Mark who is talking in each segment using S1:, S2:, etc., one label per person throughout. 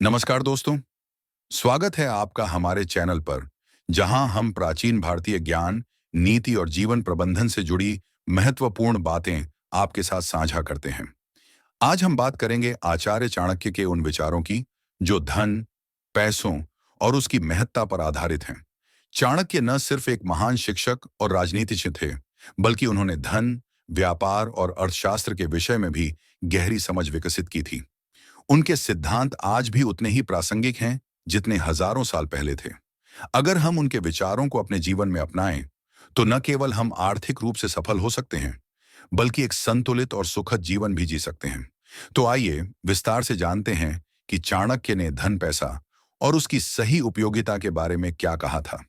S1: नमस्कार दोस्तों, स्वागत है आपका हमारे चैनल पर, जहां हम प्राचीन भारतीय ज्ञान, नीति और जीवन प्रबंधन से जुड़ी महत्वपूर्ण बातें आपके साथ साझा करते हैं। आज हम बात करेंगे आचार्य चाणक्य के उन विचारों की, जो धन, पैसों और उसकी महत्ता पर आधारित हैं। चाणक्य न सिर्फ एक महान शिक्षक और राजनीतिज्ञ थे, बल्कि उन्होंने धन, व्यापार और अर्थशास्त्र के विषय में भी गहरी समझ विकसित की थी। उनके सिद्धांत आज भी उतने ही प्रासंगिक हैं जितने हजारों साल पहले थे। अगर हम उनके विचारों को अपने जीवन में अपनाएं, तो न केवल हम आर्थिक रूप से सफल हो सकते हैं, बल्कि एक संतुलित और सुखद जीवन भी जी सकते हैं। तो आइए विस्तार से जानते हैं कि चाणक्य ने धन पैसा और उसकी सही उपयोगिता के बारे में क्या कहा था।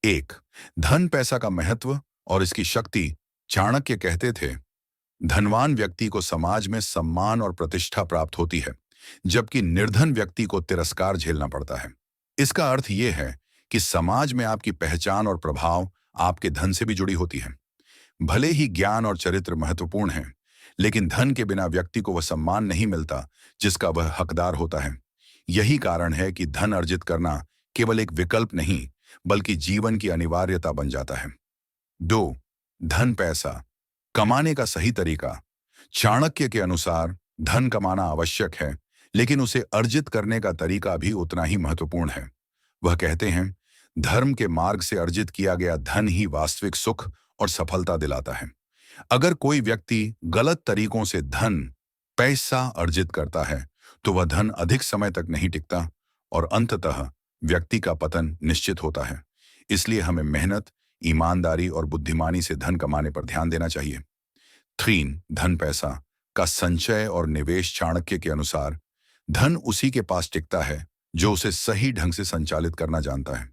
S1: एक, धन पैसा का महत्व और इसकी शक्ति। चाणक्य कहते थे, धनवान व्यक्ति को समाज में सम्मान और प्रतिष्ठा प्राप्त होती है, जबकि निर्धन व्यक्ति को तिरस्कार झेलना पड़ता है। इसका अर्थ यह है कि समाज में आपकी पहचान और प्रभाव आपके धन से भी जुड़ी होती है। भले ही ज्ञान और चरित्र महत्वपूर्ण हैं, लेकिन धन के बिना व्यक्ति को वह सम्मान नहीं मिलता जिसका वह हकदार होता है। यही कारण है कि धन अर्जित करना केवल एक विकल्प नहीं, बल्कि जीवन की अनिवार्यता बन जाता है। दो, धन पैसा कमाने का सही तरीका। चाणक्य के अनुसार धन कमाना आवश्यक है, लेकिन उसे अर्जित करने का तरीका भी उतना ही महत्वपूर्ण है। वह कहते हैं, धर्म के मार्ग से अर्जित किया गया धन ही वास्तविक सुख और सफलता दिलाता है। अगर कोई व्यक्ति गलत तरीकों से धन, पैसा अर्जित करता है, तो वह धन अधिक समय तक नहीं टिकता और अंततः व्यक्ति का पतन निश्चित होता है। इसलिए हमें मेहनत, ईमानदारी और बुद्धिमानी से धन कमाने पर ध्यान देना चाहिए। तीन, धन पैसा का संचय और निवेश। चाणक्य के अनुसार धन उसी के पास टिकता है जो उसे सही ढंग से संचालित करना जानता है।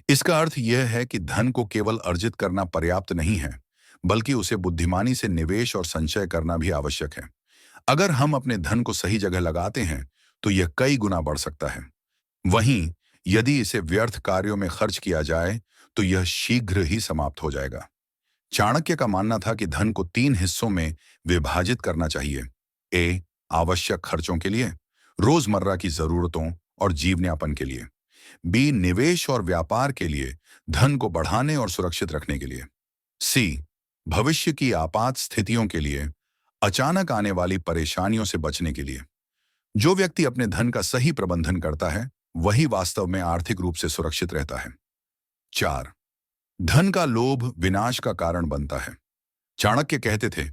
S1: इसका अर्थ यह है कि धन को केवल अर्जित करना पर्याप्त नहीं है, बल्कि उसे बुद्धिमानी से निवेश और संचय करना भी आवश्यक है। अगर हम अपने धन को सही जगह लगाते हैं, तो यह कई गुना बढ़ सकता है। वहीं यदि इसे व्यर्थ कार्यों में खर्च किया जाए, तो यह शीघ्र ही समाप्त हो जाएगा। चाणक्य का मानना था कि धन को 3 हिस्सों में विभाजित करना चाहिए। ए, आवश्यक खर्चों के लिए, रोजमर्रा की जरूरतों और जीवनयापन के लिए। बी, निवेश और व्यापार के लिए, धन को बढ़ाने और सुरक्षित रखने के लिए। सी, भविष्य की आपात स्थितियों के लिए, अचानक आने वाली परेशानियों से बचने के लिए। जो व्यक्ति अपने धन का सही प्रबंधन करता है, वही वास्तव में आर्थिक रूप से सुरक्षित रहता है। 4, धन का लोभ विनाश का कारण बनता है। चाणक्य कहते थे,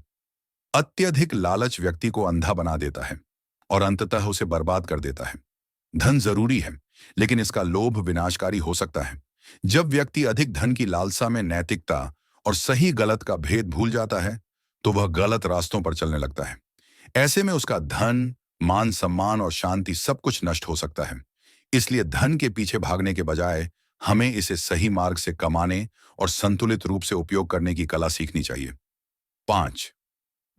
S1: अत्यधिक लालच व्यक्ति को अंधा बना देता है और अंततः उसे बर्बाद कर देता है। धन जरूरी है, लेकिन इसका लोभ विनाशकारी हो सकता है। जब व्यक्ति अधिक धन की लालसा में नैतिकता और सही गलत का भेद भूल जाता है, तो वह गलत रास्तों पर चलने लगता है। ऐसे में उसका धन, मान सम्मान और शांति सब कुछ नष्ट हो सकता है। इसलिए धन के पीछे भागने के बजाय हमें इसे सही मार्ग से कमाने और संतुलित रूप से उपयोग करने की कला सीखनी चाहिए। 5,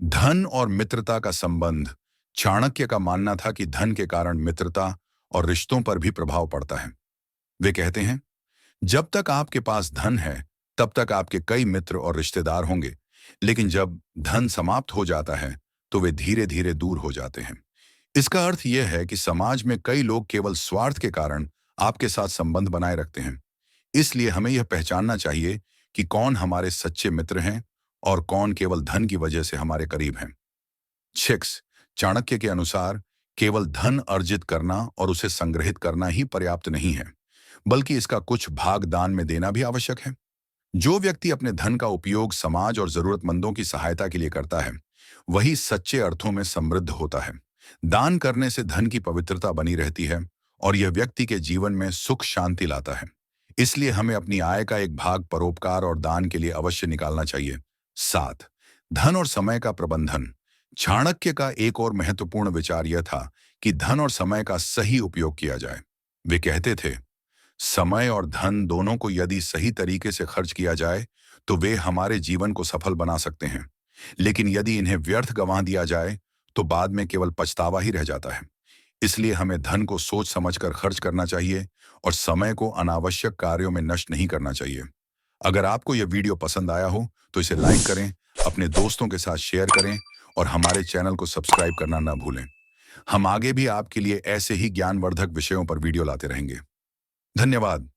S1: धन और मित्रता का संबंध। चाणक्य का मानना था कि धन के कारण मित्रता और रिश्तों पर भी प्रभाव पड़ता है। वे कहते हैं, जब तक आपके पास धन है, तब तक आपके कई मित्र और रिश्तेदार होंगे, लेकिन जब धन समाप्त हो जाता है, तो वे धीरे धीरे दूर हो जाते हैं। इसका अर्थ यह है कि समाज में कई लोग केवल स्वार्थ के कारण आपके साथ संबंध बनाए रखते हैं। इसलिए हमें यह पहचानना चाहिए कि कौन हमारे सच्चे मित्र हैं और कौन केवल धन की वजह से हमारे करीब हैं। 6, चाणक्य के अनुसार केवल धन अर्जित करना और उसे संग्रहित करना ही पर्याप्त नहीं है, बल्कि इसका कुछ भाग दान में देना भी आवश्यक है। जो व्यक्ति अपने धन का उपयोग समाज और जरूरतमंदों की सहायता के लिए करता है, वही सच्चे अर्थों में समृद्ध होता है। दान करने से धन की पवित्रता बनी रहती है और यह व्यक्ति के जीवन में सुख शांति लाता है। इसलिए हमें अपनी आय का एक भाग परोपकार और दान के लिए अवश्य निकालना चाहिए। 7, धन और समय का प्रबंधन। चाणक्य का एक और महत्वपूर्ण विचार यह था कि धन और समय का सही उपयोग किया जाए। वे कहते थे, समय और धन दोनों को यदि सही तरीके से खर्च किया जाए, तो वे हमारे जीवन को सफल बना सकते हैं। लेकिन यदि इन्हें व्यर्थ गंवा दिया जाए, तो बाद में केवल पछतावा ही रह जाता है। इसलिए हमें धन को सोच समझकर खर्च करना चाहिए और समय को अनावश्यक कार्यों में नष्ट नहीं करना चाहिए। अगर आपको यह वीडियो पसंद आया हो, तो इसे लाइक करें, अपने दोस्तों के साथ शेयर करें और हमारे चैनल को सब्सक्राइब करना न भूलें। हम आगे भी आपके लिए ऐसे ही ज्ञानवर्धक विषयों पर वीडियो लाते रहेंगे। धन्यवाद।